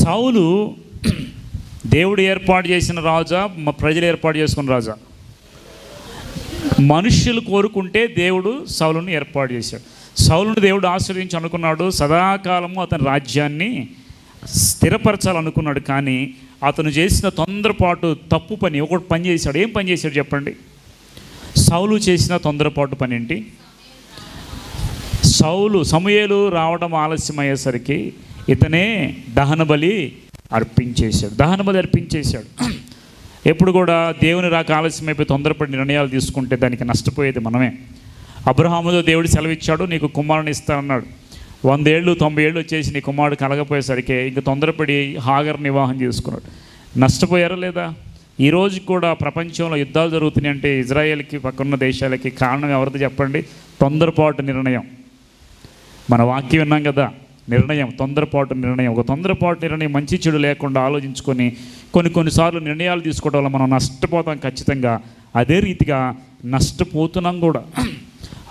సౌలు దేవుడు ఏర్పాటు చేసిన రాజా, ప్రజలు ఏర్పాటు చేసుకున్న రాజా? మనుష్యులు కోరుకుంటే దేవుడు సౌలుని ఏర్పాటు చేశాడు. సౌలుని దేవుడు ఆశ్రయించి అనుకున్నాడు, సదాకాలము అతని రాజ్యాన్ని స్థిరపరచాలనుకున్నాడు. కానీ అతను చేసిన తొందరపాటు తప్పు పని, ఒకటి పని చేశాడు. ఏం పని చేశాడు చెప్పండి? సౌలు చేసిన తొందరపాటు పని ఏంటి? సమూయేలు రావడం ఆలస్యం అయ్యేసరికి ఇతనే దహన బలి అర్పించేశాడు. ఎప్పుడు కూడా దేవుని రాక ఆలస్యం అయిపోయి తొందరపడి నిర్ణయాలు తీసుకుంటే దానికి నష్టపోయేది మనమే. అబ్రహాముతో దేవుడు సెలవిచ్చాడు, నీకు కుమారుని ఇస్తానన్నాడు. 100 ఏళ్ళు 90 ఏళ్ళు వచ్చేసి నీ కుమారుడు కలగపోయేసరికి ఇంక తొందరపడి హాగర్ని వివాహం చేసుకున్నాడు. నష్టపోయారా లేదా? ఈరోజు కూడా ప్రపంచంలో యుద్ధాలు జరుగుతున్నాయి అంటే ఇజ్రాయేల్కి పక్కన్న దేశాలకి కారణం ఎవరిది చెప్పండి? తొందరపాటు నిర్ణయం. మన వాక్యం విన్నాం కదా, నిర్ణయం, తొందరపాటు నిర్ణయం. ఒక తొందరపాటు నిర్ణయం మంచి చెడు లేకుండా ఆలోచించుకొని కొన్నిసార్లు నిర్ణయాలు తీసుకోవడం వల్ల మనం నష్టపోతాం ఖచ్చితంగా. అదే రీతిగా నష్టపోతున్నాం కూడా.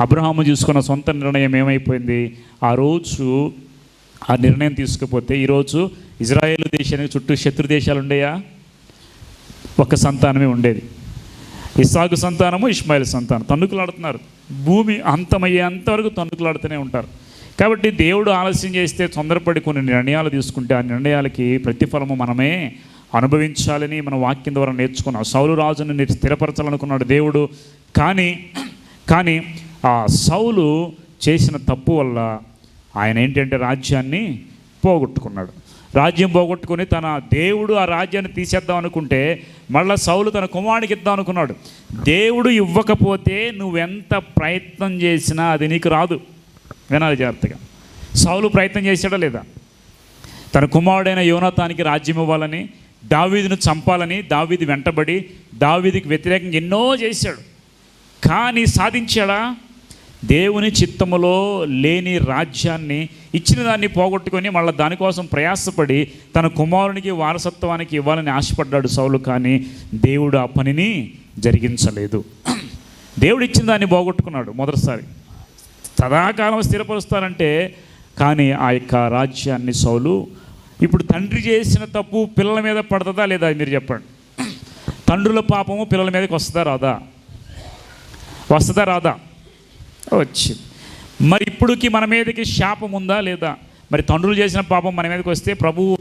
అబ్రహాము తీసుకున్న సొంత నిర్ణయం ఏమైపోయింది? ఆ రోజు ఆ నిర్ణయం తీసుకుపోతే ఈరోజు ఇజ్రాయేల్ దేశానికి చుట్టూ శత్రు దేశాలు ఉండేయా? ఒక సంతానమే ఉండేది. ఇస్సాకు సంతానము, ఇష్మాయిల్ సంతానం తన్నుకులాడుతున్నారు. భూమి అంతమయ్యేంతవరకు తన్నుకులాడుతూనే ఉంటారు. కాబట్టి దేవుడు ఆలస్యం చేస్తే తొందరపడి కొన్ని నిర్ణయాలు తీసుకుంటే ఆ నిర్ణయాలకి ప్రతిఫలము మనమే అనుభవించాలని మన వాక్యం ద్వారా నేర్చుకున్నాం. సౌలు రాజుని స్థిరపరచాలనుకున్నాడు దేవుడు. కానీ ఆ సౌలు చేసిన తప్పు వల్ల ఆయన ఏంటంటే రాజ్యాన్ని పోగొట్టుకున్నాడు. రాజ్యం పోగొట్టుకొని తన దేవుడు ఆ రాజ్యాన్ని తీసేద్దాం అనుకుంటే మళ్ళీ సౌలు తన కుమారుడికి ఇద్దాం అనుకున్నాడు. దేవుడు ఇవ్వకపోతే నువ్వెంత ప్రయత్నం చేసినా అది నీకు రాదు. వినాలి జాగ్రత్తగా. సౌలు ప్రయత్నం చేశాడా లేదా? తన కుమారుడైన యోనాతానికి రాజ్యం ఇవ్వాలని, దావీదును చంపాలని, దావీదు వెంటబడి దావీదుకి వ్యతిరేకంగా ఎన్నో చేశాడు. కానీ సాధించాడా? దేవుని చిత్తములో లేని రాజ్యాన్ని ఇచ్చిన దాన్ని పోగొట్టుకొని మళ్ళీ దానికోసం ప్రయాసపడి తన కుమారునికి వారసత్వానికి ఇవ్వాలని ఆశపడ్డాడు సౌలు. కానీ దేవుడు ఆ పనిని జరిగించలేదు. దేవుడు ఇచ్చిన దాన్ని పోగొట్టుకున్నాడు మొదటిసారి. సదాకాలం స్థిరపరుస్తారంటే కానీ ఆ యొక్క రాజ్యాన్ని సౌలు ఇప్పుడు తండ్రి చేసిన తప్పు పిల్లల మీద పడుతుందా లేదా? మీరు చెప్పండి. తండ్రుల పాపము పిల్లల మీదకి వస్తుందా రాదా? వచ్చింది. మరి ఇప్పుడుకి మన మీదకి శాపం ఉందా లేదా? మరి తండ్రులు చేసిన పాపం మన మీదకి వస్తే ప్రభువు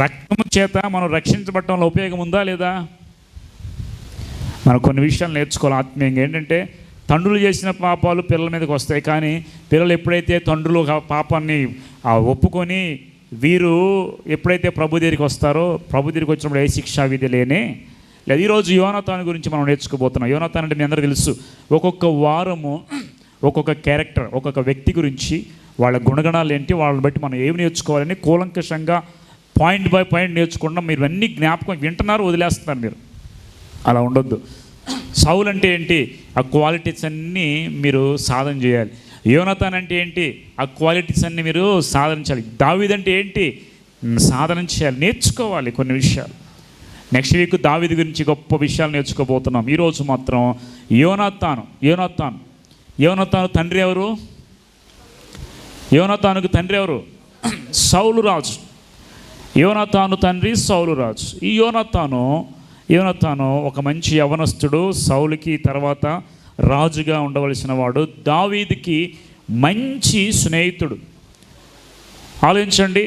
రక్తం చేత మనం రక్షించబడటంలో ఉపయోగం ఉందా లేదా? మనం కొన్ని విషయాలు నేర్చుకోవాలి ఆత్మీయంగా. ఏంటంటే తండ్రులు చేసిన పాపాలు పిల్లల మీదకి వస్తాయి. కానీ పిల్లలు ఎప్పుడైతే తండ్రులు పాపాన్ని ఒప్పుకొని వీరు ఎప్పుడైతే ప్రభు దగ్గరికి వస్తారో, ప్రభు దగ్గరికి వచ్చినప్పుడు ఏ శిక్షా విధి లేనే లేదు. ఈరోజు యోనాతాను గురించి మనం నేర్చుకోబోతున్నాం. యోనాతాను అంటే మీ అందరూ తెలుసు. ఒక్కొక్క వారము ఒక్కొక్క క్యారెక్టర్, ఒక్కొక్క వ్యక్తి గురించి, వాళ్ళ గుణగణాలు ఏంటి, వాళ్ళని బట్టి మనం ఏమి నేర్చుకోవాలని కూలంకషంగా పాయింట్ బై పాయింట్ నేర్చుకుంటాం. మీరు అన్నీ జ్ఞాపకం వింటున్నారు, వదిలేస్తున్నారు. మీరు అలా ఉండొద్దు. సౌలు అంటే ఏంటి? ఆ క్వాలిటీస్ అన్నీ మీరు సాధన చేయాలి. యోనాతాన్ అంటే ఏంటి? ఆ క్వాలిటీస్ అన్నీ మీరు సాధనించాలి. దావీదు అంటే ఏంటి? సాధన చేయాలి, నేర్చుకోవాలి కొన్ని విషయాలు. నెక్స్ట్ వీక్ దావీదు గురించి గొప్ప విషయాలు నేర్చుకోబోతున్నాం. ఈరోజు మాత్రం యోనాతాను తండ్రి ఎవరు? యోనాతానుకు తండ్రి ఎవరు? సౌలు రాజు. యోనాతాను తండ్రి సౌలు రాజు. ఈ యోనాతాను ఒక మంచి యవనస్తుడు. సౌలుకి తర్వాత రాజుగా ఉండవలసిన వాడు. దావీదుకి మంచి స్నేహితుడు. ఆలోచించండి.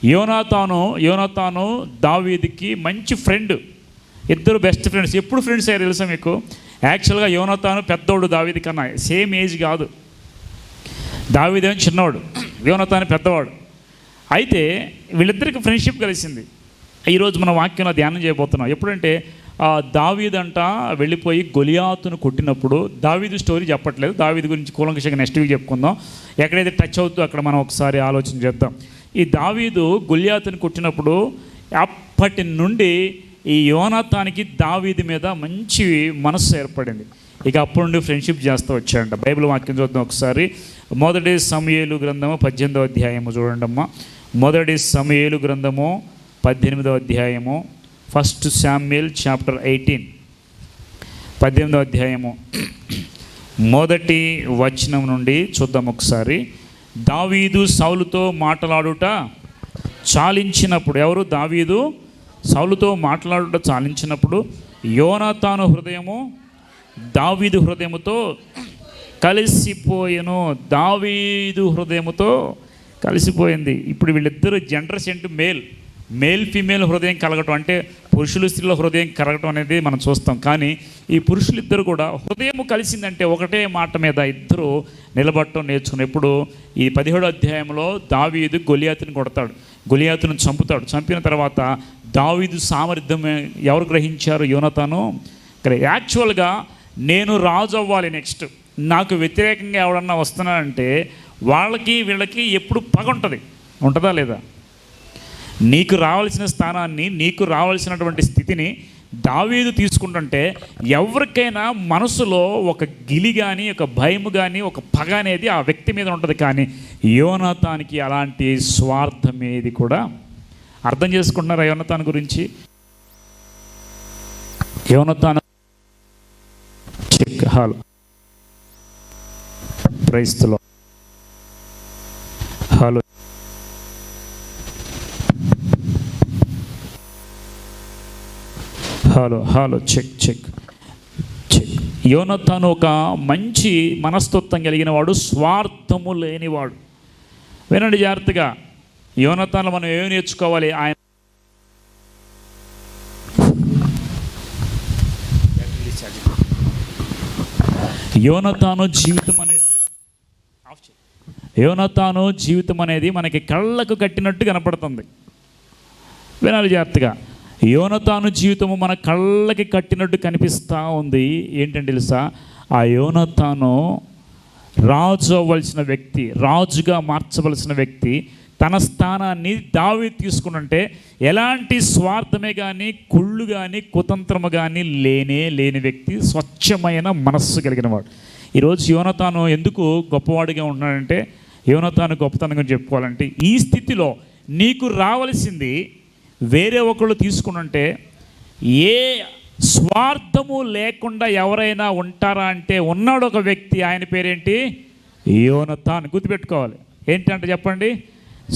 యోనాతాను దావీదుకి మంచి ఫ్రెండ్. ఇద్దరు బెస్ట్ ఫ్రెండ్స్. ఎప్పుడు ఫ్రెండ్స్ అయ్యారు తెలుసా మీకు? యాక్చువల్గా యోనాతాను పెద్దోడు దావీదు కన్నా, సేమ్ ఏజ్ కాదు. దావీదేమో చిన్నవాడు, యోనాతాను పెద్దవాడు. అయితే వీళ్ళిద్దరికి ఫ్రెండ్షిప్ కలిసింది. ఈరోజు మన వాక్యంలో ధ్యానం చేయబోతున్నాం. ఎప్పుడంటే దావీదంట వెళ్ళిపోయి గొలియాతును కొట్టినప్పుడు, దావీదు స్టోరీ చెప్పట్లేదు, దావీదు గురించి కూలంకషంగా నెక్స్ట్ వీక్ చెప్పుకుందాం. ఎక్కడైతే టచ్ అవుతుందో అక్కడ మనం ఒకసారి ఆలోచన చేద్దాం. ఈ దావీదు గొలియాతును కొట్టినప్పుడు అప్పటి నుండి ఈ యోనాతానికి దావీదు మీద మంచి మనస్సు ఏర్పడింది. ఇక అప్పటి నుండి ఫ్రెండ్షిప్ చేస్తూ వచ్చాడంట. బైబిల్ వాక్యం చూద్దాం ఒకసారి. 1 సమూయేలు గ్రంథము 18వ అధ్యాయము చూడండి అమ్మా. 1 సమూయేలు గ్రంథము 18వ అధ్యాయము, 1 శామ్యూయల్ చాప్టర్ 18, 18వ అధ్యాయము 1వ వచనం నుండి చూద్దాం ఒకసారి. దావీదు సౌలుతో మాట్లాడుట చాలించినప్పుడు, ఎవరు? దావీదు సౌలుతో మాట్లాడుట చాలించినప్పుడు యోనాతాను హృదయము దావీదు హృదయముతో కలిసిపోయెను. దావీదు హృదయముతో కలిసిపోయింది. ఇప్పుడు వీళ్ళిద్దరూ జెండర్ సెంట్ మేల్ ఫీమేల్ హృదయం కలగటం, అంటే పురుషులు స్త్రీల హృదయం కలగటం అనేది మనం చూస్తాం. కానీ ఈ పురుషులిద్దరు కూడా హృదయం కలిసిందంటే ఒకటే మాట మీద ఇద్దరు నిలబడటం నేర్చుకుని. ఇప్పుడు ఈ 17వ అధ్యాయంలో దావీదు గొలియాతుని కొడతాడు, గొలియాతును చంపుతాడు. చంపిన తర్వాత దావీదు సామర్థ్యం ఎవరు గ్రహించారు? యోనాతాను. యాక్చువల్గా నేను రాజు అవ్వాలి, నెక్స్ట్ నాకు వ్యతిరేకంగా ఎవడన్నా వస్తున్నాడంటే వాళ్ళకి వీళ్ళకి ఎప్పుడు పగ ఉంటుందా లేదా? నీకు రావాల్సిన స్థానాన్ని, నీకు రావాల్సినటువంటి స్థితిని దావీదు తీసుకుంటుంటే ఎవరికైనా మనసులో ఒక గిలి కానీ, ఒక భయం కానీ, ఒక పగ అనేది ఆ వ్యక్తి మీద ఉంటుంది. కానీ యోనాతానికి అలాంటి స్వార్థం ఏది కూడా. అర్థం చేసుకుంటున్నారా యోనాతాను గురించి? యోనాతాను హలో ప్రైస్తులో hello hello hello check check check. Yonathan ఒక మంచి మనస్తత్వం కలిగిన వాడు, స్వార్థము లేనివాడు. వినండి జాగ్రత్తగా. యోనాతానులో మనం ఏమి నేర్చుకోవాలి? ఆయన యోనాతాను జీవితం అనేది మనకి కళ్ళకు కట్టినట్టు కనపడుతుంది. వినాలి జాగ్రత్తగా. యోనాతాను జీవితము మన కళ్ళకి కట్టినట్టు కనిపిస్తూ ఉంది. ఏంటంటే తెలుసా? ఆ యోనాతాను రాజు అవ్వాల్సిన వ్యక్తి, రాజుగా మార్చవలసిన వ్యక్తి, తన స్థానాన్ని దావీదు తీసుకున్నంటే ఎలాంటి స్వార్థమే కానీ, కుళ్ళు కానీ, కుతంత్రము కానీ లేని వ్యక్తి, స్వచ్ఛమైన మనస్సు కలిగిన వాడు. ఈరోజు యోనాతాను ఎందుకు గొప్పవాడిగా ఉన్నాడంటే, యోనాతాను గొప్పతనంగా చెప్పుకోవాలంటే, ఈ స్థితిలో నీకు రావలసింది వేరే ఒకళ్ళు తీసుకున్నంటే, ఏ స్వార్థము లేకుండా ఎవరైనా ఉంటారా అంటే ఉన్నాడు ఒక వ్యక్తి. ఆయన పేరేంటి? యోనాతాను. గుర్తుపెట్టుకోవాలి. ఏంటంటే చెప్పండి,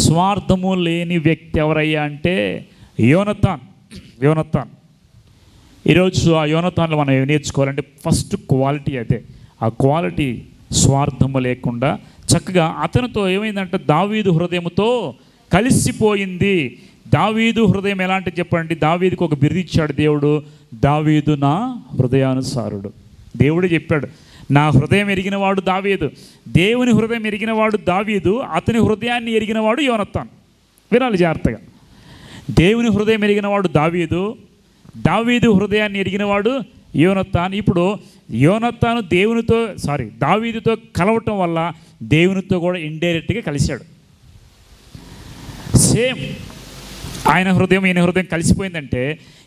స్వార్థము లేని వ్యక్తి ఎవరయ్యా అంటే యోనాతాన్. ఈరోజు ఆ యోనాతాన్లో మనం ఏం నేర్చుకోవాలంటే ఫస్ట్ క్వాలిటీ అదే. ఆ క్వాలిటీ స్వార్థము లేకుండా చక్కగా అతనితో ఏమైందంటే దావీదు హృదయముతో కలిసిపోయింది. దావీదు హృదయం ఎలాంటి చెప్పండి? దావీదుకు ఒక బిరుదు ఇచ్చాడు దేవుడు, దావీదు నా హృదయానుసారుడు. దేవుడే చెప్పాడు, నా హృదయం ఎరిగినవాడు దావీదు. దేవుని హృదయం ఎరిగినవాడు దావీదు, అతని హృదయాన్ని ఎరిగినవాడు యోనాతాను. వినాలి జాగ్రత్తగా. దేవుని హృదయం ఎరిగినవాడు దావీదు, దావీదు హృదయాన్ని ఎరిగినవాడు యోనాతాను. ఇప్పుడు యోనాతాను దావీదుతో కలవటం వల్ల దేవునితో కూడా ఇండైరెక్ట్గా కలిశాడు. సేమ్ ఆయన హృదయం ఈయన హృదయం కలిసిపోయిందంటే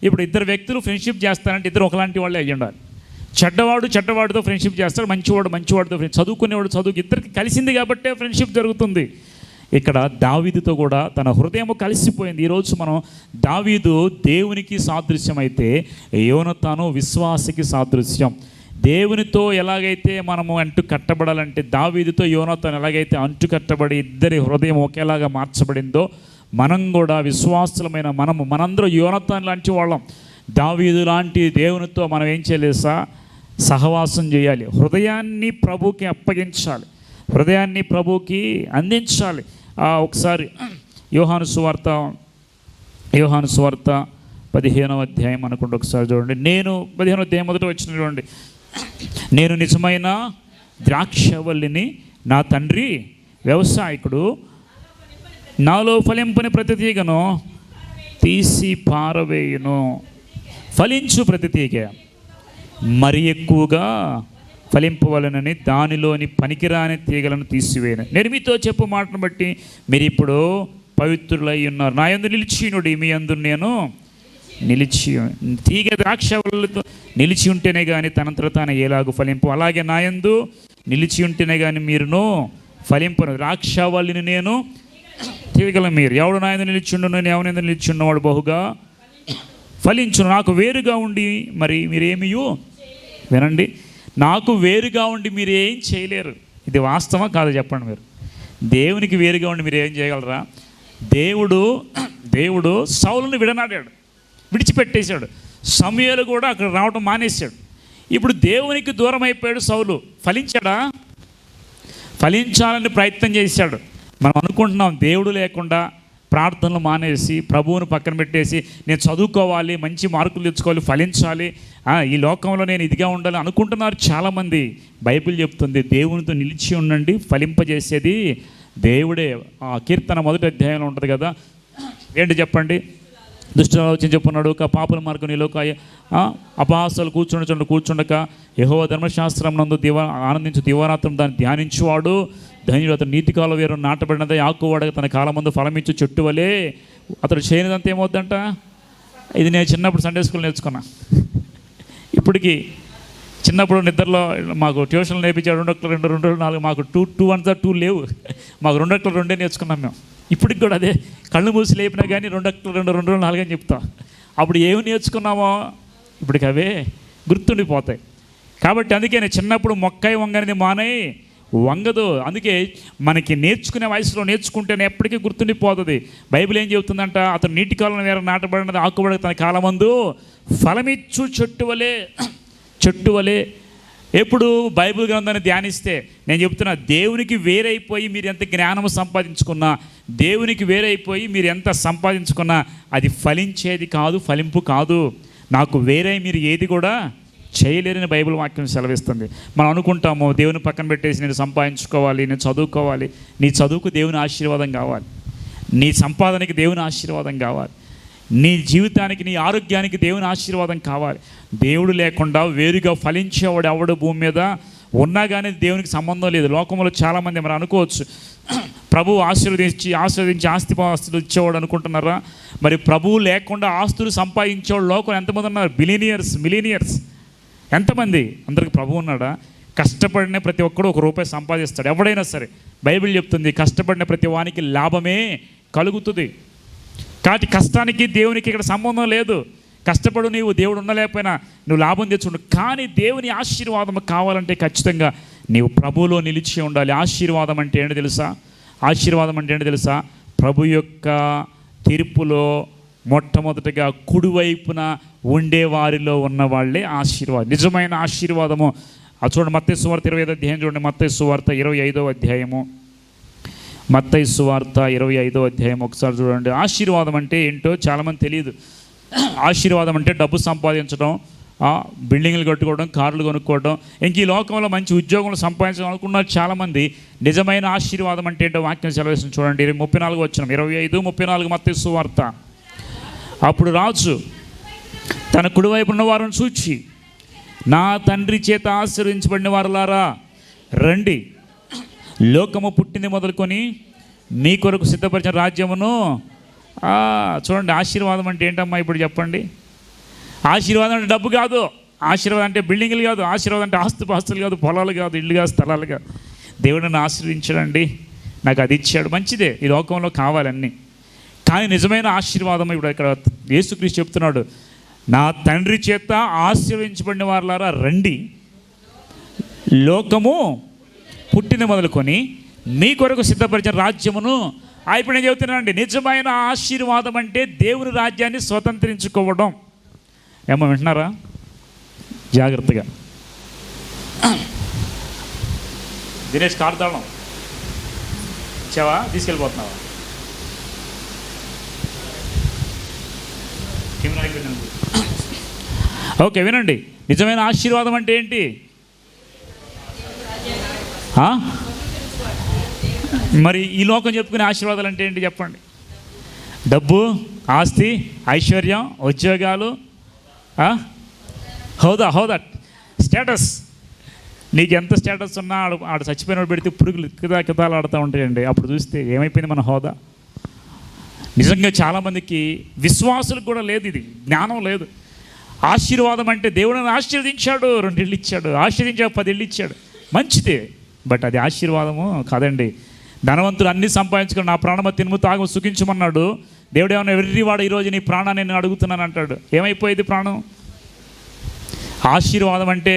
ఇప్పుడు ఇద్దరు వ్యక్తులు ఫ్రెండ్షిప్ చేస్తారంటే ఇద్దరు ఒకలాంటి వాళ్ళే అయ్యి ఉండాలి. చెడ్డవాడితో ఫ్రెండ్షిప్ చేస్తాడు, మంచివాడితో చదువుకునేవాడు చదువుకు, ఇద్దరికి కలిసింది కాబట్టే ఫ్రెండ్షిప్ జరుగుతుంది. ఇక్కడ దావీదుతో కూడా తన హృదయం కలిసిపోయింది. ఈరోజు మనం దావీదు దేవునికి సాదృశ్యం అయితే యోనాతాను విశ్వాసకి సాదృశ్యం. దేవునితో ఎలాగైతే మనము అంటు కట్టబడాలంటే దావీదుతో యోనాతాను ఎలాగైతే అంటు కట్టబడి ఇద్దరి హృదయం ఒకేలాగా మార్చబడిందో మనం కూడా విశ్వాసులమైన మనందరూ యోనాతాను లాంటి వాళ్ళం. దావీదు లాంటి దేవునితో మనం ఏం చేయలేదు, సహవాసం చేయాలి. హృదయాన్ని ప్రభుకి అప్పగించాలి, హృదయాన్ని ప్రభుకి అందించాలి. ఒకసారి యోహాను సువార్త 15వ అధ్యాయం అనుకుంటే ఒకసారి చూడండి. 15వ అధ్యాయం మొదట వచ్చిన చూడండి. నేను నిజమైన ద్రాక్షవల్లిని, నా తండ్రి వ్యవసాయకుడు, నాలో ఫలింపని ప్రతి తీగను తీసి పారవేయును. ఫలించు ప్రతి తీగ మరి ఎక్కువగా ఫలింపవలనని దానిలోని పనికిరాని తీగలను తీసివేయను. నేను మీతో చెప్పు మాటను బట్టి మీరు ఇప్పుడు పవిత్రులై ఉన్నారు. నా యందు నిలిచియునుడి, మీ యందు నేను నిలిచి. తీగ ద్రాక్షవల్లితో నిలిచి ఉంటేనే కానీ తనంతట తాను ఎలాగూ ఫలింపు, అలాగే నా యందు నిలిచి ఉంటేనే కానీ మీరును ఫలింపను. ద్రాక్షవల్లిని నేను, తీగలు మీరు. ఎవడు నా యందు నిలిచిండు, నేను ఎవరి యందు నిలిచి ఉన్నవాడు బహుగా ఫలించును. నాకు వేరుగా ఉండి మరి మీరేమియు, వినండి, నాకు వేరుగా ఉండి మీరు ఏం చేయలేరు. ఇది వాస్తవా కాదు చెప్పండి. మీరు దేవునికి వేరుగా ఉండి మీరు ఏం చేయగలరా? దేవుడు దేవుడు సౌలుని విడనాడాడు, విడిచిపెట్టేశాడు. సమూయేలు కూడా అక్కడ రావడం మానేశాడు. ఇప్పుడు దేవునికి దూరం అయిపోయాడు సౌలు. ఫలించాడా? ఫలించాలని ప్రయత్నం చేశాడు. మనం అనుకుంటున్నాం దేవుడు లేకుండా ప్రార్థనలు మానేసి ప్రభువును పక్కన పెట్టేసి నేను చదువుకోవాలి, మంచి మార్కులు తెచ్చుకోవాలి, ఫలించాలి, ఈ లోకంలో నేను ఇదిగా ఉండాలి అనుకుంటున్నారు చాలామంది. బైబిల్ చెప్తుంది దేవునితో నిలిచి ఉండండి, ఫలింపజేసేది దేవుడే. కీర్తన 1వ అధ్యాయంలో ఉంటుంది కదా, ఏంటి చెప్పండి? దుష్టుల ఆలోచన చెప్పున్నాడు, పాపుల మార్గం నీలోక అపహాసాలు కూర్చుండక యెహోవా ధర్మశాస్త్రం నందు ఆనందించు దివారాత్రం దాన్ని ధ్యానించువాడు ధన్యుడు. అతను నీతి కాలం వేరు నాటబడినది ఆకువాడగా తన కాలం ముందు ఫలమిచ్చు చెట్టు వలే. అతడు చేయనిదంతా ఏమవుద్దంట? ఇది నేను చిన్నప్పుడు సండే స్కూల్ నేర్చుకున్నా. ఇప్పటికి చిన్నప్పుడు నిద్రలో మాకు ట్యూషన్లు నేర్పించాడు 2 ఒకటి 2 2 4 మాకు 2 1 2 లేవు. మాకు 2 ఒకటి 2 నేర్చుకున్నాం మేము. ఇప్పటికి కూడా అదే, కళ్ళు మూసి లేపినా కానీ 2 ఒకటి 2 2 4 అని చెప్తాం. అప్పుడు ఏమి నేర్చుకున్నామో ఇప్పటికి అవే గుర్తుండిపోతాయి. కాబట్టి అందుకే నేను చిన్నప్పుడు మొక్కై వంగనిది మానై వంగదు. అందుకే మనకి నేర్చుకునే వయసులో నేర్చుకుంటేనే ఎప్పటికీ గుర్తుండిపోతుంది. బైబిల్ ఏం చెబుతుందంట? అతను నీటి కాలం వేరే నాటబడినది ఆకుబడి తన కాలమందు ఫలమిచ్చు చెట్టు వలే. ఎప్పుడు బైబిల్ గ్రంథాన్ని ధ్యానిస్తే నేను చెప్తున్నా, దేవునికి వేరైపోయి మీరు ఎంత జ్ఞానం సంపాదించుకున్నా, దేవునికి వేరైపోయి మీరు ఎంత సంపాదించుకున్నా అది ఫలించేది కాదు, ఫలింపు కాదు. నాకు వేరే మీరు ఏది కూడా చేయలేరని బైబిల్ వాక్యం సెలవిస్తుంది. మనం అనుకుంటాము దేవుని పక్కన పెట్టేసి నేను సంపాదించుకోవాలి, నేను చదువుకోవాలి. నీ చదువుకు దేవుని ఆశీర్వాదం కావాలి, నీ సంపాదనకి దేవుని ఆశీర్వాదం కావాలి, నీ జీవితానికి నీ ఆరోగ్యానికి దేవుని ఆశీర్వాదం కావాలి. దేవుడు లేకుండా వేరుగా ఫలించేవాడు ఎవడు భూమి మీద ఉన్నా కానీ దేవునికి సంబంధం లేదు. లోకంలో చాలామంది మరి అనుకోవచ్చు ప్రభువు ఆశీర్వదించి ఆస్తిపాస్తులు ఇచ్చేవాడు అనుకుంటున్నారా? మరి ప్రభువు లేకుండా ఆస్తులు సంపాదించేవాడు లోకం ఎంతమంది ఉన్నారు? మిలీనియర్స్ ఎంతమంది? అందరికి ప్రభువు ఉన్నాడా? కష్టపడిన ప్రతి ఒక్కడు ₹1 సంపాదిస్తాడు ఎవడైనా సరే. బైబిల్ చెప్తుంది కష్టపడిన ప్రతి వానికి లాభమే కలుగుతుంది. కాబట్టి కష్టానికి దేవునికి ఇక్కడ సంబంధం లేదు. కష్టపడు, నీవు దేవుడు ఉండలేకపోయినా నువ్వు లాభం తెచ్చుండు. కానీ దేవుని ఆశీర్వాదం కావాలంటే ఖచ్చితంగా నీవు ప్రభువులో నిలిచి ఉండాలి. ఆశీర్వాదం అంటే ఏంటి తెలుసా? ప్రభు యొక్క తీర్పులో మొట్టమొదటిగా కుడివైపున ఉండేవారిలో ఉన్న వాళ్ళే ఆశీర్వాదం, నిజమైన ఆశీర్వాదము. చూడండి మత్తయి సువార్త 25వ అధ్యాయం చూడండి. మత్తయి సువార్త 25వ అధ్యాయము, మత్తయి సువార్త 25వ అధ్యాయం ఒకసారి చూడండి. ఆశీర్వాదం అంటే ఏంటో చాలామంది తెలియదు. ఆశీర్వాదం అంటే డబ్బు సంపాదించడం, బిల్డింగ్లు కట్టుకోవడం, కార్లు కొనుక్కోవడం, ఇంక ఈ లోకంలో మంచి ఉద్యోగంలో సంపాదించడం అనుకున్నారు చాలామంది. నిజమైన ఆశీర్వాదం అంటే ఏంటో వాక్యం సెలవిస్తుంది చూడండి. 34 వచనం, 25:34 మత్తయి సువార్త. అప్పుడు రాజు తన కుడివైపు ఉన్న వారిని చూచి, నా తండ్రి చేత ఆశీర్వదించబడిన వారులారా రండి, లోకము పుట్టింది మొదలుకొని మీ కొరకు సిద్ధపరిచిన రాజ్యమును. చూడండి ఆశీర్వాదం అంటే ఏంటమ్మా ఇప్పుడు చెప్పండి? ఆశీర్వాదం అంటే డబ్బు కాదు, ఆశీర్వాదం అంటే బిల్డింగ్లు కాదు, ఆశీర్వాదం అంటే ఆస్తుపాస్తులు కాదు, పొలాలు కాదు, ఇళ్ళు కాదు, స్థలాలు కాదు. దేవుడు నన్ను ఆశీర్వదించాడండి, నాకు అది ఇచ్చాడు, మంచిదే, ఈ లోకంలో కావాలన్నీ. కానీ నిజమైన ఆశీర్వాదం ఇప్పుడు ఇక్కడ యేసుక్రీస్తు చెప్తున్నాడు, నా తండ్రి చేత ఆశీర్వదించబడిన వారులారా రండి, లోకము పుట్టిన మొదలుకొని మీ కొరకు సిద్ధపరిచిన రాజ్యమును. ఇప్పుడు నేను చెబుతున్నానండి, నిజమైన ఆశీర్వాదం అంటే దేవుని రాజ్యాన్ని స్వతంత్రించుకోవడం. ఏమో వింటున్నారా? జాగ్రత్తగా. దినేష్ కార్తాళం ఇచ్చావా? తీసుకెళ్ళిపోతున్నావా? ఓకే వినండి, నిజమైన ఆశీర్వాదం అంటే ఏంటి? మరి ఈ లోకం చెప్పుకునే ఆశీర్వాదాలు అంటే ఏంటి చెప్పండి? డబ్బు, ఆస్తి, ఐశ్వర్యం, ఉద్యోగాలు, హోదా, స్టేటస్. నీకు ఎంత స్టేటస్ ఉన్నా ఆడు చచ్చిపోయినప్పుడు పెడితే పురుగులు కితాలు ఆడుతూ ఉంటాయండి. అప్పుడు చూస్తే ఏమైపోయింది మన హోదా. నిజంగా చాలామందికి విశ్వాసులకు కూడా లేదు, ఇది జ్ఞానం లేదు. ఆశీర్వాదం అంటే దేవుడిని ఆశీర్వదించాడు, 2 ఇళ్ళు ఇచ్చాడు, ఆశీర్వదించాడు 10 ఇళ్ళు ఇచ్చాడు, మంచిదే. బట్ అది ఆశీర్వాదము కాదండి. ధనవంతుడు అన్నీ సంపాదించుకొని నా ప్రాణమ తినుము తాగు సుఖించమన్నాడు. దేవుడు ఏమన్నా ఎవ్రీవాడు ఈరోజు నీ ప్రాణాన్ని నేను అడుగుతున్నాను అంటాడు. ఏమైపోయేది ప్రాణం? ఆశీర్వాదం అంటే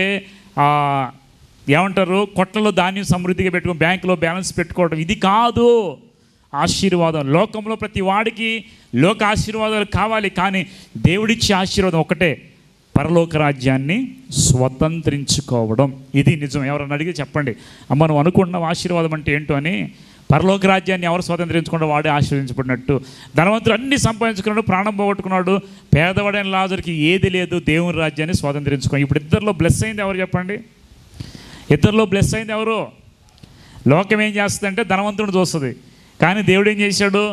ఏమంటారు, కొట్లలో ధాన్యం సమృద్ధిగా పెట్టుకొని బ్యాంకులో బ్యాలెన్స్ పెట్టుకోవడం, ఇది కాదు. ఆశీర్వాదం. లోకంలో ప్రతి వాడికి లోక ఆశీర్వాదాలు కావాలి, కానీ దేవుడిచ్చే ఆశీర్వాదం ఒకటే, పరలోక రాజ్యాన్ని స్వతంత్రించుకోవడం. ఇది నిజం. ఎవరన్నా అడిగి చెప్పండి, అమ్మ నువ్వు అనుకున్న ఆశీర్వాదం అంటే ఏంటో అని. పరలోక రాజ్యాన్ని ఎవరు స్వతంత్రించుకుంటే వాడే ఆశీర్వదించబడినట్టు. ధనవంతుడు అన్ని సంపాదించుకున్నాడు, ప్రాణం పోగొట్టుకున్నాడు. పేదవాడైన లాజరుకి ఏది లేదు, దేవుని రాజ్యాన్ని స్వతంత్రించుకున్నాడు. ఇప్పుడు ఇద్దరిలో బ్లెస్ అయింది ఎవరు చెప్పండి? ఇద్దరిలో బ్లెస్ అయింది ఎవరు? లోకం ఏం చేస్తుందంటే ధనవంతుడు చూస్తుంది, కానీ దేవుడు ఏం చేశాడు?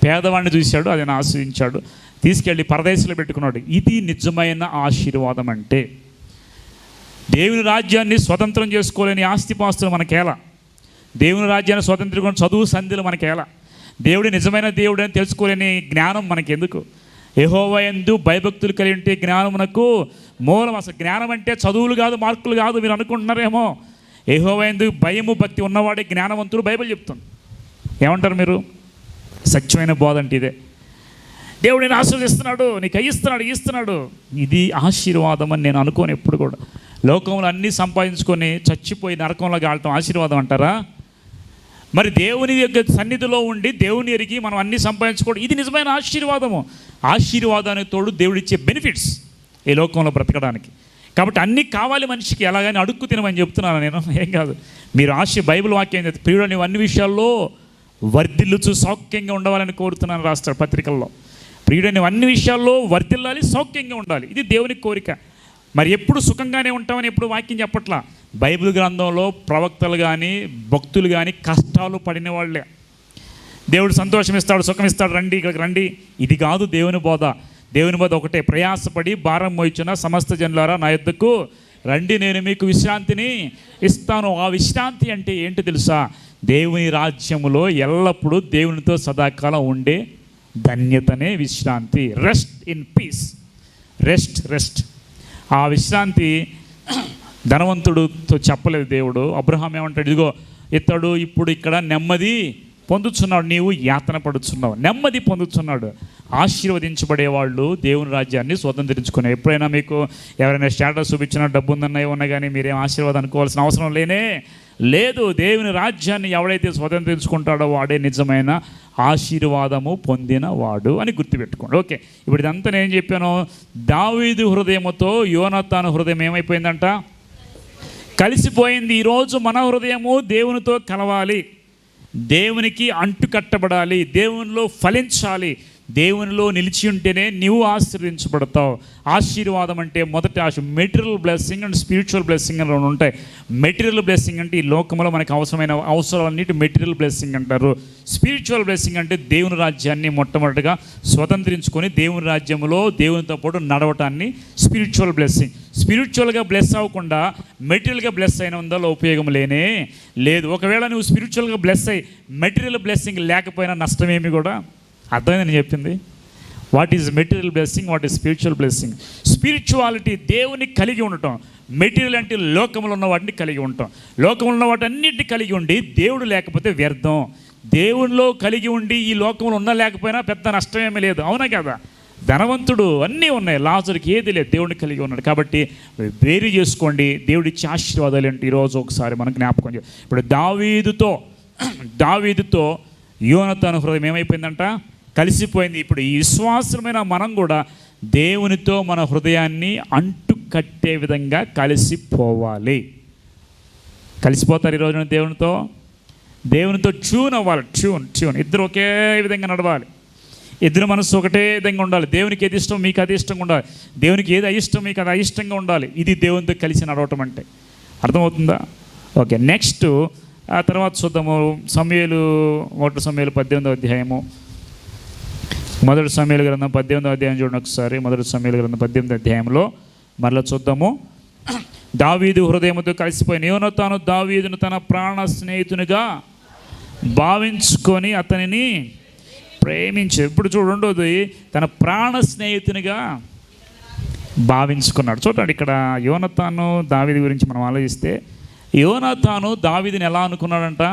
పేదవాడిని చూశాడు, అది ఆశ్రయించాడు, తీసుకెళ్ళి పరదేశంలో పెట్టుకున్నాడు. ఇది నిజమైన ఆశీర్వాదం. అంటే దేవుని రాజ్యాన్ని స్వతంత్రం చేసుకోలేని ఆస్తిపాస్తులు మనకేలా, దేవుని రాజ్యాన్ని స్వతంత్రం చదువు సంధ్యలు మనకేలా, దేవుడి నిజమైన దేవుడు అని తెలుసుకోలేని జ్ఞానం మనకెందుకు? యెహోవా యందు భయభక్తులు కలిగి ఉంటే జ్ఞానమునకు మూలం. అసలు జ్ఞానం అంటే చదువులు కాదు, మార్కులు కాదు మీరు అనుకుంటున్నారేమో. యెహోవా యందు భయము భక్తి ఉన్నవాడే జ్ఞానవంతుడు, బైబిల్ చెప్తుంది. ఏమంటారు మీరు? సత్యమైన బోధ అంటే ఇదే. దేవుడు నేను ఆశీర్వదిస్తున్నాడు, నీకు ఇస్తున్నాడు. ఇది ఆశీర్వాదం అని నేను అనుకోను ఎప్పుడు కూడా. లోకంలో అన్నీ సంపాదించుకొని చచ్చిపోయి నరకంలో కాలటం ఆశీర్వాదం అంటారా? మరి దేవుని యొక్క సన్నిధిలో ఉండి దేవుని ఎరిగి మనం అన్నీ సంపాదించుకోవడం ఇది నిజమైన ఆశీర్వాదము. ఆశీర్వాదానికి తోడు దేవుడిచ్చే బెనిఫిట్స్ ఈ లోకంలో బ్రతకడానికి. కాబట్టి అన్నీ కావాలి మనిషికి, ఎలాగని అడుక్కు తినమని చెప్తున్నాను నేను, ఏం కాదు. మీరు బైబిల్ వాక్యం చెప్తే ప్రియుడు నీవు అన్ని విషయాల్లో వర్ధిల్లుచు సౌఖ్యంగా ఉండవాలని కోరుతున్నాను రాస్తాడు పత్రికల్లో. ప్రియుడు నీవు అన్ని విషయాల్లో వర్ధిల్లాలి, సౌఖ్యంగా ఉండాలి, ఇది దేవుని కోరిక. మరి ఎప్పుడు సుఖంగానే ఉంటామని ఎప్పుడు వాక్యం చెప్పట్లా. బైబిల్ గ్రంథంలో ప్రవక్తలు కానీ భక్తులు కానీ కష్టాలు పడిన వాళ్ళే. దేవుడు సంతోషం ఇస్తాడు, సుఖం ఇస్తాడు, రండి ఇక్కడికి రండి, ఇది కాదు దేవుని బోధ. దేవుని బోధ ఒకటే, ప్రయాసపడి భారం మోయిచున్న సమస్త జనులారా నా యొద్దకు రండి, నేను మీకు విశ్రాంతిని ఇస్తాను. ఆ విశ్రాంతి అంటే ఏంటి తెలుసా? దేవుని రాజ్యములో ఎల్లప్పుడూ దేవునితో సదాకాలం ఉండే ధన్యతనే విశ్రాంతి. Rest in peace, rest. ఆ విశ్రాంతి ధనవంతుడుతో చెప్పలేదు దేవుడు. అబ్రహాం ఏమంటాడు? ఇదిగో ఇతడు ఇప్పుడు ఇక్కడ నెమ్మది పొందుతున్నాడు, నీవు యాతన పడుతున్నావు. నెమ్మది పొందుతున్నాడు. ఆశీర్వదించబడేవాళ్ళు దేవుని రాజ్యాన్ని స్వతంత్రించుకునే. ఎప్పుడైనా మీకు ఎవరైనా స్టేటస్ చూపించినా డబ్బు ఉందన్నా ఉన్నా కానీ మీరేం ఆశీర్వాదం అనుకోవాల్సిన అవసరం లేదు. దేవుని రాజ్యాన్ని ఎవడైతే స్వతంత్రించుకుంటాడో వాడే నిజమైన ఆశీర్వాదము పొందిన వాడు అని గుర్తుపెట్టుకోండి. ఓకే, ఇప్పుడు ఇదంతా నేను చెప్పాను. దావీదు హృదయముతో యోనాతాను హృదయం ఏమైపోయిందంట? కలిసిపోయింది. ఈరోజు మన హృదయము దేవునితో కలవాలి, దేవునికి అంటుకట్టబడాలి, దేవునిలో ఫలించాలి. దేవునిలో నిలిచి ఉంటేనే నీవు ఆశీర్వదించబడతావు. ఆశీర్వాదం అంటే మొదటి material blessing and spiritual blessing అని ఉంటాయి. మెటీరియల్ బ్లెస్సింగ్ అంటే ఈ లోకంలో మనకు అవసరమైన అవసరాలన్నిటి మెటీరియల్ బ్లెస్సింగ్ అంటారు. స్పిరిచువల్ బ్లెస్సింగ్ అంటే దేవుని రాజ్యాన్ని మొట్టమొదటిగా స్వతంత్రించుకొని దేవుని రాజ్యంలో దేవునితో పాటు నడవటాన్ని స్పిరిచువల్ బ్లెస్సింగ్. స్పిరిచువల్గా బ్లెస్ అవ్వకుండా మెటీరియల్గా బ్లెస్ అయిన ఉందో ఉపయోగం లేదు. ఒకవేళ నువ్వు స్పిరిచువల్గా బ్లెస్ అయ్యి మెటీరియల్ బ్లెస్సింగ్ లేకపోయినా నష్టమేమి కూడా. అర్థమైంది నేను చెప్పింది? What is material blessing, what is spiritual blessing? Spirituality దేవుని కలిగి ఉండటం, మెటీరియల్ అంటే లోకంలో ఉన్న వాటిని కలిగి ఉండటం. లోకంలో ఉన్న వాటన్నిటిని కలిగి ఉండి దేవుడు లేకపోతే వ్యర్థం. దేవునిలో కలిగి ఉండి ఈ లోకంలో ఉన్న లేకపోయినా పెద్ద నష్టమేమీ లేదు, అవునా కదా? ధనవంతుడు అన్నీ ఉన్నాయి, లాజరుకి ఏది లేదు, దేవుడిని కలిగి ఉన్నాడు. కాబట్టి వేరు చేసుకోండి. దేవుడిచ్చే ఆశీర్వాదాలు ఏంటి ఈరోజు ఒకసారి మనం జ్ఞాపకం చేయాలి. ఇప్పుడు దావీదుతో యోనాతాను హృదయం ఏమైపోయిందంట? కలిసిపోయింది. ఇప్పుడు ఈ విశ్వాసమైన మనం కూడా దేవునితో మన హృదయాన్ని అంటు కట్టే విధంగా కలిసిపోవాలి. కలిసిపోతారు ఈరోజు దేవునితో ట్యూన్ అవ్వాలి. ట్యూన్ ఇద్దరు ఒకే విధంగా నడవాలి. ఇద్దరు మనసు ఒకటే విధంగా ఉండాలి. దేవునికి ఏది ఇష్టం మీకు అది ఇష్టంగా ఉండాలి, దేవునికి ఏది అయిష్టం మీకు అది అయిష్టంగా ఉండాలి. ఇది దేవునితో కలిసి నడవటం అంటే. అర్థమవుతుందా? ఓకే, నెక్స్ట్ ఆ తర్వాత చూద్దాము. సమూయేలు 1 సమూయేలు 18వ అధ్యాయము, 1 సమూయేలు గ్రంథం 18వ అధ్యాయం చూడండి ఒకసారి. 1 సమూయేలు గ్రంథం 18వ అధ్యాయంలో మరలా చూద్దాము. దావీదు హృదయముతో కలిసిపోయిన యోనాతాను దావీదును తన ప్రాణ స్నేహితునిగా భావించుకొని అతనిని ప్రేమించాడు. ఇప్పుడు చూడండి, తన ప్రాణ స్నేహితునిగా భావించుకున్నాడు. చూడండి, ఇక్కడ యోనాతాను దావీదు గురించి మనం ఆలోచిస్తే, యోనాతాను దావీదుని ఎలా అనుకున్నాడంట?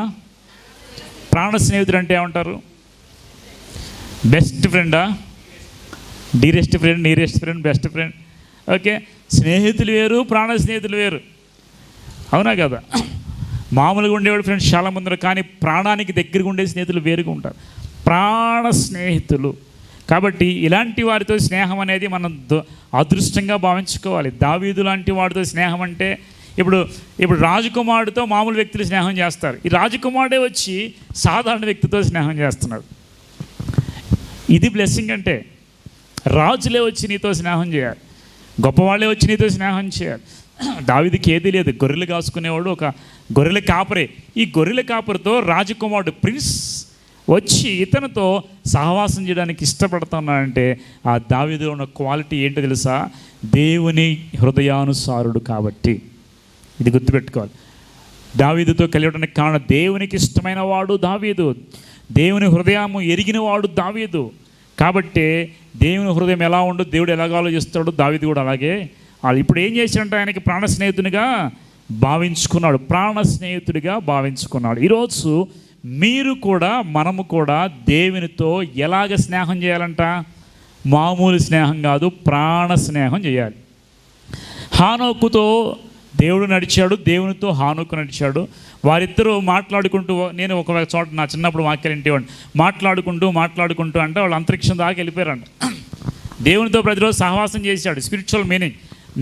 ప్రాణ స్నేహితుడు అంటే ఏమంటారు? బెస్ట్ ఫ్రెండా? Dearest friend, nearest friend, best friend. Okay, స్నేహితులు వేరు, ప్రాణ స్నేహితులు వేరు, అవునా కదా? మామూలుగా ఉండేవాడు ఫ్రెండ్స్ చాలామంది ఉన్నారు, కానీ ప్రాణానికి దగ్గరగా ఉండే స్నేహితులు వేరుగా ఉంటారు, ప్రాణ స్నేహితులు. కాబట్టి ఇలాంటి వారితో స్నేహం అనేది మనం అదృష్టంగా భావించుకోవాలి. దావీదు లాంటి వాడితో స్నేహం అంటే ఇప్పుడు రాజకుమారుడితో మామూలు వ్యక్తులు స్నేహం చేస్తారు, ఈ రాజకుమారుడే వచ్చి సాధారణ వ్యక్తితో స్నేహం చేస్తున్నాడు. ఇది బ్లెస్సింగ్ అంటే. రాజులే వచ్చి నీతో స్నేహం చేయాలి, గొప్పవాళ్ళే వచ్చి నీతో స్నేహం చేయాలి. దావీదుకి ఏదీ లేదు, గొర్రెలు కాసుకునేవాడు, ఒక గొర్రెల కాపరే. ఈ గొర్రెల కాపరితో రాజకుమారుడు ప్రిన్స్ వచ్చి ఇతనితో సహవాసం చేయడానికి ఇష్టపడుతున్నాడంటే ఆ దావీదులో ఉన్న క్వాలిటీ ఏంటో తెలుసా? దేవుని హృదయానుసారుడు కాబట్టి. ఇది గుర్తుపెట్టుకోవాలి. దావీదుతో కలియడానికి కారణం దేవునికి ఇష్టమైన వాడు దావీదు, దేవుని హృదయము ఎరిగిన వాడు దావీదు. కాబట్టి దేవుని హృదయం ఎలా ఉండదు, దేవుడు ఎలాగ ఆలోచిస్తాడు, దావీదు కూడా అలాగే. ఇప్పుడు ఏం చేశాడంటే ఆయనకి ప్రాణ స్నేహితునిగా భావించుకున్నాడు, ప్రాణ స్నేహితుడిగా భావించుకున్నాడు. ఈరోజు మీరు కూడా మనము కూడా దేవునితో ఎలాగ స్నేహం చేయాలంట? మామూలు స్నేహం కాదు, ప్రాణ స్నేహం చేయాలి. హానోకుతో దేవుడు నడిచాడు, దేవునితో హానోకు నడిచాడు. వారిద్దరూ మాట్లాడుకుంటూ, నేను ఒక చోట నా చిన్నప్పుడు వాక్యాలు ఇంటేవాడిని, మాట్లాడుకుంటూ అంటే వాళ్ళు అంతరిక్షం దాకా వెళ్ళిపోయారంట. దేవునితో ప్రతిరోజు సహవాసం చేశాడు. స్పిరిచువల్ మీనింగ్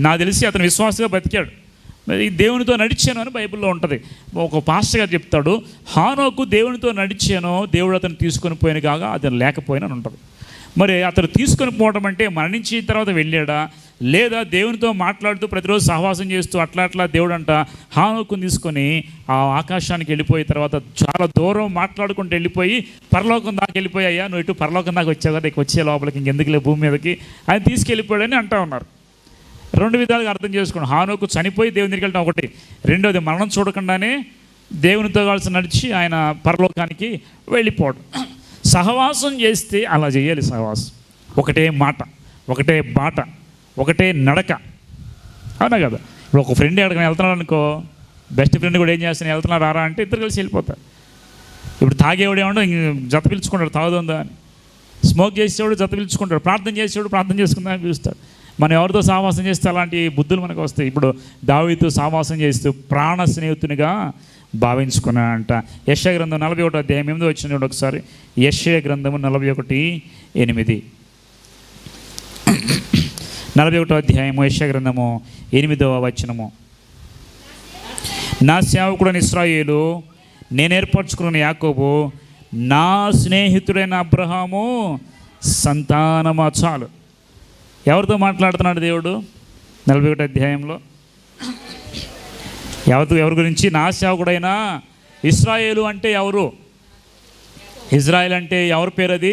నాకు తెలిసి అతను విశ్వాసంగా బతికాడు. దేవునితో నడిచాను అని బైబిల్లో ఉంటుంది. ఒక పాస్టర్ గారు చెప్తాడు, హానోకు దేవునితో నడిచాను, దేవుడు అతను తీసుకొని పోయిన కాగా అతను లేకపోయినా అని ఉంటుంది. మరి అతను తీసుకొని పోవడం అంటే మరణించిన తర్వాత వెళ్ళాడా, లేదా దేవునితో మాట్లాడుతూ ప్రతిరోజు సహవాసం చేస్తూ అట్లా దేవుడు అంట హానోకుని తీసుకొని ఆ ఆకాశానికి వెళ్ళిపోయిన తర్వాత చాలా దూరం మాట్లాడుకుంటూ వెళ్ళిపోయి పరలోకం దాకా వెళ్ళిపోయాయా, నువ్వు ఇటు పరలోకం దాకా వచ్చావు కదా, నీకు వచ్చే లోపలికి ఇంకెందుకులే భూమి మీదకి ఆయన తీసుకెళ్ళిపోయాడని అంటూ ఉన్నారు. రెండు విధాలుగా అర్థం చేసుకోండి. హానోకు చనిపోయి దేవుని దగ్గరికి వెళ్ళడం ఒకటి, రెండోది మరణం చూడకుండానే దేవునితో కలిసి నడిచి ఆయన పరలోకానికి వెళ్ళిపోవడం. సహవాసం చేస్తే అలా చేయాలి. సహవాసం ఒకటే మాట, ఒకటే బాట, ఒకటే నడక, అవునా కదా? ఇప్పుడు ఒక ఫ్రెండ్ ఎక్కడికి వెళ్తున్నాడు అనుకో, బెస్ట్ ఫ్రెండ్ కూడా ఏం చేస్తాను, వెళ్తున్నా రారా అంటే ఇద్దరు కలిసి వెళ్ళిపోతారు. ఇప్పుడు తాగేవాడు ఏమన్నా జత పిలుచుకుంటాడు తాగుతుందా అని, స్మోక్ చేసేవాడు జత పిలుచుకుంటాడు, ప్రార్థన చేసేవాడు ప్రార్థన చేసుకుందా అని పిలుస్తాడు. మనం ఎవరితో సహవాసం చేస్తే అలాంటి బుద్ధులు మనకు వస్తాయి. ఇప్పుడు దావీదుతో సహవాసం చేస్తూ ప్రాణ స్నేహితునిగా భావించుకున్నాడంట. యెషయా గ్రంథం 41 అధ్యాయం 8 వచ్చింది ఒకసారి. యెషయా గ్రంథము 41:8, 41 అధ్యాయము యెషయా గ్రంథము 8వ వచనము. నా సేవకుడైన ఇశ్రాయేలు, నేను ఏర్పరచుకున్న యాకోబు, నా స్నేహితుడైన అబ్రహాము సంతానమా. చాలు. ఎవరితో మాట్లాడుతున్నాడు దేవుడు 41 అధ్యాయంలో? ఎవరి గురించి? నా సేవకుడైన ఇశ్రాయేలు అంటే ఎవరు? ఇజ్రాయేల్ అంటే ఎవరి పేరు? అది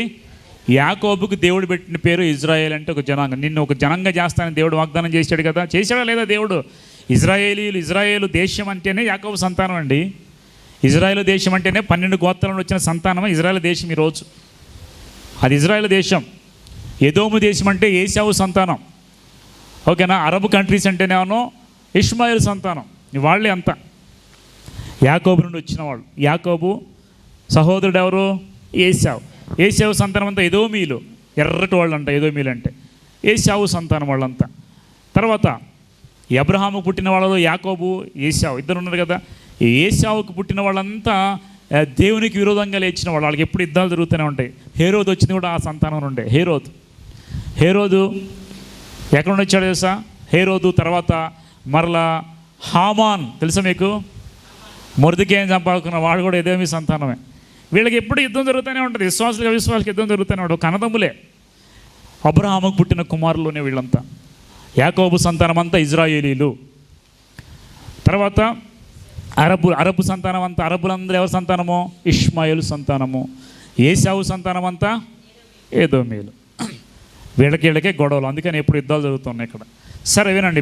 యాకోబుకు దేవుడు పెట్టిన పేరు. ఇజ్రాయేల్ అంటే ఒక జనాంగం. నిన్ను ఒక జనంగా చేస్తానని దేవుడు వాగ్దానం చేశాడు కదా, చేశాడా లేదా దేవుడు? ఇజ్రాయేలు దేశం అంటేనే యాకోబు సంతానం అండి. ఇజ్రాయేల్ దేశం అంటేనే 12 గోత్రాలను వచ్చిన సంతానం ఇజ్రాయేల్ దేశం. ఈరోజు అది ఇజ్రాయేల్ దేశం. ఎదోము దేశం అంటే ఏశావు సంతానం, ఓకేనా? అరబ్ కంట్రీస్ అంటేనేమో ఇష్మాయేల్ సంతానం. వాళ్ళే అంతా యాకోబు నుండి వచ్చిన వాళ్ళు. యాకోబు సహోదరుడు ఎవరు? ఏశావు. ఏశావు సంతానం అంతా ఎదోమీలు, ఎర్రటి వాళ్ళు అంట ఎదోమీలు అంటే. ఏశావు సంతానం వాళ్ళంతా. తర్వాత అబ్రహాము పుట్టిన వాళ్ళు యాకోబు, ఏశావు ఇద్దరు ఉన్నారు కదా. ఏశావుకు పుట్టిన వాళ్ళంతా దేవునికి విరోధంగా లేచిన వాళ్ళు. వాళ్ళకి ఎప్పుడు యుద్ధాలు జరుగుతూనే ఉంటాయి. హేరోదు వచ్చింది కూడా ఆ సంతానం నుండే. హేరోదు ఎక్కడ నుండి వచ్చాడు తెలుసా? హేరోదు తర్వాత మరలా హామాన్ తెలుసా మీకు? మొర్దెకైని చంపాలనుకున్న వాడు కూడా ఎదోమీ సంతానమే. వీళ్ళకి ఎప్పుడు యుద్ధం జరుగుతూనే ఉంటుంది. విశ్వాసులకు యుద్ధం జరుగుతూనే ఉంటుంది. ఒక అన్నదమ్ములే. అబ్రహాముకు పుట్టిన కుమారులోనే వీళ్ళంతా. యాకోబు సంతానం అంతా ఇజ్రాయేలీలు. తర్వాత అరబు సంతానం అంతా, అరబులందరూ ఎవరి సంతానమో? ఇష్మాయేలు సంతానము. ఏశావు సంతానం అంతా ఎదోమీలు. వీళ్ళకే గొడవలు, అందుకని ఎప్పుడు యుద్ధాలు జరుగుతున్నాయి ఇక్కడ. సరే వినండి.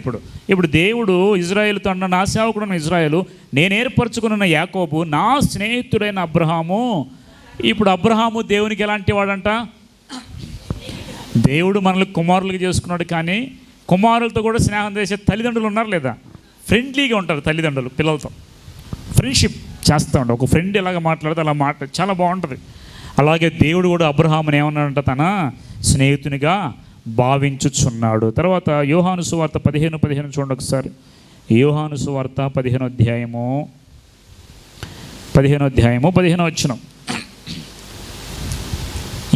ఇప్పుడు దేవుడు ఇజ్రాయేలుతో అన్న, నా సేవకుడున్న ఇజ్రాయేలు, నేను ఏర్పరచుకున్న యాకోబు, నా స్నేహితుడైన అబ్రహాము. ఇప్పుడు అబ్రహాము దేవునికి ఎలాంటి వాడంట? దేవుడు మనల్ని కుమారులుగా చేసుకున్నాడు, కానీ కుమారులతో కూడా స్నేహం చేసే తల్లిదండ్రులు ఉన్నారు లేదా? ఫ్రెండ్లీగా ఉంటారు తల్లిదండ్రులు పిల్లలతో, ఫ్రెండ్షిప్ చేస్తూ ఉంటారు. ఒక ఫ్రెండ్ ఎలాగ మాట్లాడితే అలా చాలా బాగుంటుంది. అలాగే దేవుడు కూడా అబ్రహాముని ఏమన్నాడంట? తన స్నేహితునిగా భావించుచున్నాడు. తర్వాత యోహాను సువార్త 15:15 చూడండి ఒకసారి. యోహాను సువార్త 15 అధ్యాయము 15వ అధ్యాయము 15వ వచనం.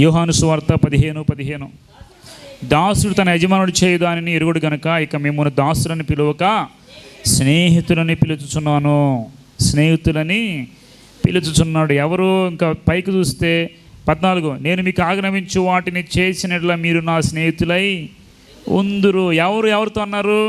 యోహాను సువార్త 15:15. దాసుడు తన యజమానుడు చేయు దానిని ఎరుగుడు గనుక ఇక మిమ్మల్ని దాసులని పిలువక స్నేహితులని పిలుచుచున్నాను. స్నేహితులని పిలుచుచున్నాడు. ఎవరు? ఇంకా పైకి చూస్తే 14, నేను మీకు ఆజ్ఞాపించు వాటిని చేసినట్లా మీరు నా స్నేహితులై ఉందురు. ఎవరితో అన్నారు?